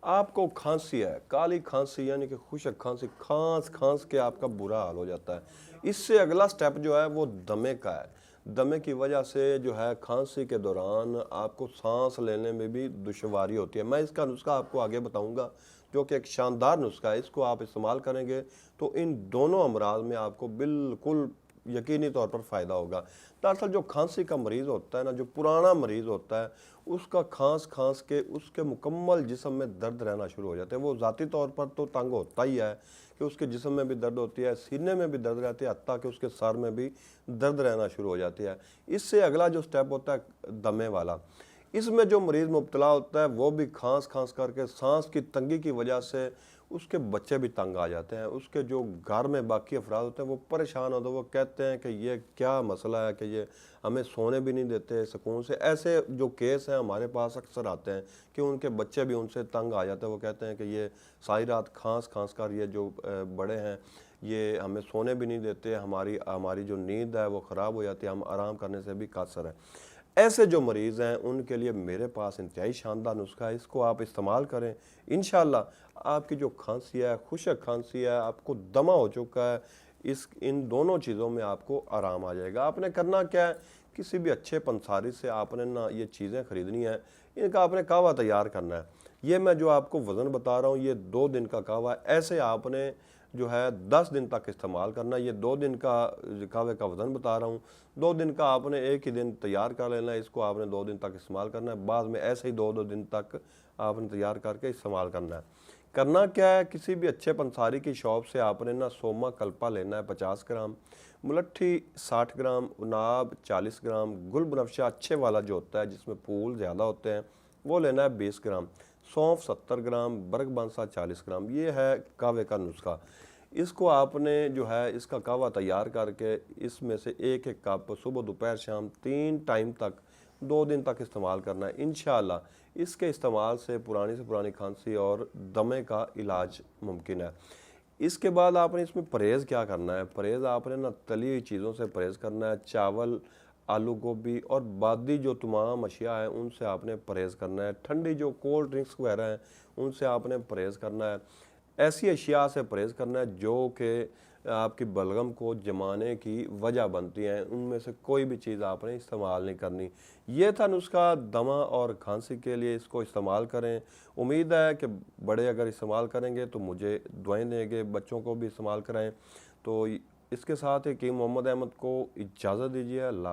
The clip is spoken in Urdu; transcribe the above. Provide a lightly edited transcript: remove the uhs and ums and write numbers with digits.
آپ کو کھانسی ہے، کالی کھانسی یعنی کہ خشک کھانسی، کھانس کے آپ کا برا حال ہو جاتا ہے۔ اس سے اگلا سٹیپ جو ہے وہ دمے کا ہے۔ دمے کی وجہ سے جو ہے کھانسی کے دوران آپ کو سانس لینے میں بھی دشواری ہوتی ہے۔ میں اس کا نسخہ آپ کو آگے بتاؤں گا، جو کہ ایک شاندار نسخہ ہے۔ اس کو آپ استعمال کریں گے تو ان دونوں امراض میں آپ کو بالکل یقینی طور پر فائدہ ہوگا۔ دراصل جو کھانسی کا مریض ہوتا ہے نا، جو پرانا مریض ہوتا ہے، اس کا کھانس کے اس کے مکمل جسم میں درد رہنا شروع ہو جاتے ہیں۔ وہ ذاتی طور پر تو تنگ ہوتا ہی ہے کہ اس کے جسم میں بھی درد ہوتی ہے، سینے میں بھی درد رہتی ہے، حتیٰ کہ اس کے سر میں بھی درد رہنا شروع ہو جاتی ہے۔ اس سے اگلا جو سٹیپ ہوتا ہے دمے والا، اس میں جو مریض مبتلا ہوتا ہے وہ بھی کھانس کر کے سانس کی تنگی کی وجہ سے اس کے بچے بھی تنگ آ جاتے ہیں۔ اس کے جو گھر میں باقی افراد ہوتے ہیں وہ پریشان ہوتے ہیں، وہ کہتے ہیں کہ یہ کیا مسئلہ ہے کہ یہ ہمیں سونے بھی نہیں دیتے سکون سے۔ ایسے جو کیس ہیں ہمارے پاس اکثر آتے ہیں کہ ان کے بچے بھی ان سے تنگ آ جاتے ہیں۔ وہ کہتے ہیں کہ یہ ساری رات کھانس کر یہ جو بڑے ہیں یہ ہمیں سونے بھی نہیں دیتے، ہماری جو نیند ہے وہ خراب ہو جاتی ہے، ہم آرام کرنے سے بھی قاصر ہیں۔ ایسے جو مریض ہیں ان کے لیے میرے پاس انتہائی شاندار نسخہ ہے۔ اس کو آپ استعمال کریں، انشاءاللہ آپ کی جو کھانسی ہے، خشک کھانسی ہے، آپ کو دمہ ہو چکا ہے، ان دونوں چیزوں میں آپ کو آرام آ جائے گا۔ آپ نے کرنا کیا ہے، کسی بھی اچھے پنساری سے آپ نے نا یہ چیزیں خریدنی ہیں، ان کا آپ نے کہوہ تیار کرنا ہے۔ یہ میں جو آپ کو وزن بتا رہا ہوں یہ 2 دن کا کہوہ ہے۔ ایسے آپ نے جو ہے 10 دن تک استعمال کرنا ہے۔ یہ 2 دن کا کہوے کا وزن بتا رہا ہوں، 2 دن کا آپ نے ایک ہی دن تیار کر لینا ہے۔ اس کو آپ نے 2 دن تک استعمال کرنا ہے، بعد میں ایسے ہی 2 دن تک آپ نے تیار کر کے استعمال کرنا ہے۔ کرنا کیا ہے، کسی بھی اچھے پنساری کی شاپ سے آپ نے نا سوما کلپا لینا ہے 50 گرام، ملٹھی 60 گرام، ناب 40 گرام، گل بنفشہ اچھے والا جو ہوتا ہے جس میں پھول زیادہ ہوتے ہیں وہ لینا ہے 20 گرام، سونف 70 گرام، برگ بانسا 40 گرام۔ یہ ہے کہوے کا نسخہ۔ اس کو آپ نے جو ہے اس کا کہوہ تیار کر کے اس میں سے ایک کپ صبح دوپہر شام 3 ٹائم تک 2 دن تک استعمال کرنا ہے۔ انشاءاللہ اس کے استعمال سے پرانی کھانسی اور دمے کا علاج ممکن ہے۔ اس کے بعد آپ نے اس میں پرہیز کیا کرنا ہے، پرہیز آپ نے نا تلی ہوئی چیزوں سے پرہیز کرنا ہے، چاول، آلو گوبھی اور باقی جو تمام اشیاء ہیں ان سے آپ نے پرہیز کرنا ہے۔ ٹھنڈی جو کولڈ ڈرنکس وغیرہ ہیں ان سے آپ نے پرہیز کرنا ہے۔ ایسی اشیاء سے پرہیز کرنا ہے جو کہ آپ کی بلغم کو جمانے کی وجہ بنتی ہیں، ان میں سے کوئی بھی چیز آپ نے استعمال نہیں کرنی۔ یہ تھا نسخہ دمہ اور کھانسی کے لیے، اس کو استعمال کریں۔ امید ہے کہ بڑے اگر استعمال کریں گے تو مجھے دعائیں دیں گے، بچوں کو بھی استعمال کرائیں۔ تو اس کے ساتھ حکیم محمد احمد کو اجازت دیجیے۔ اللہ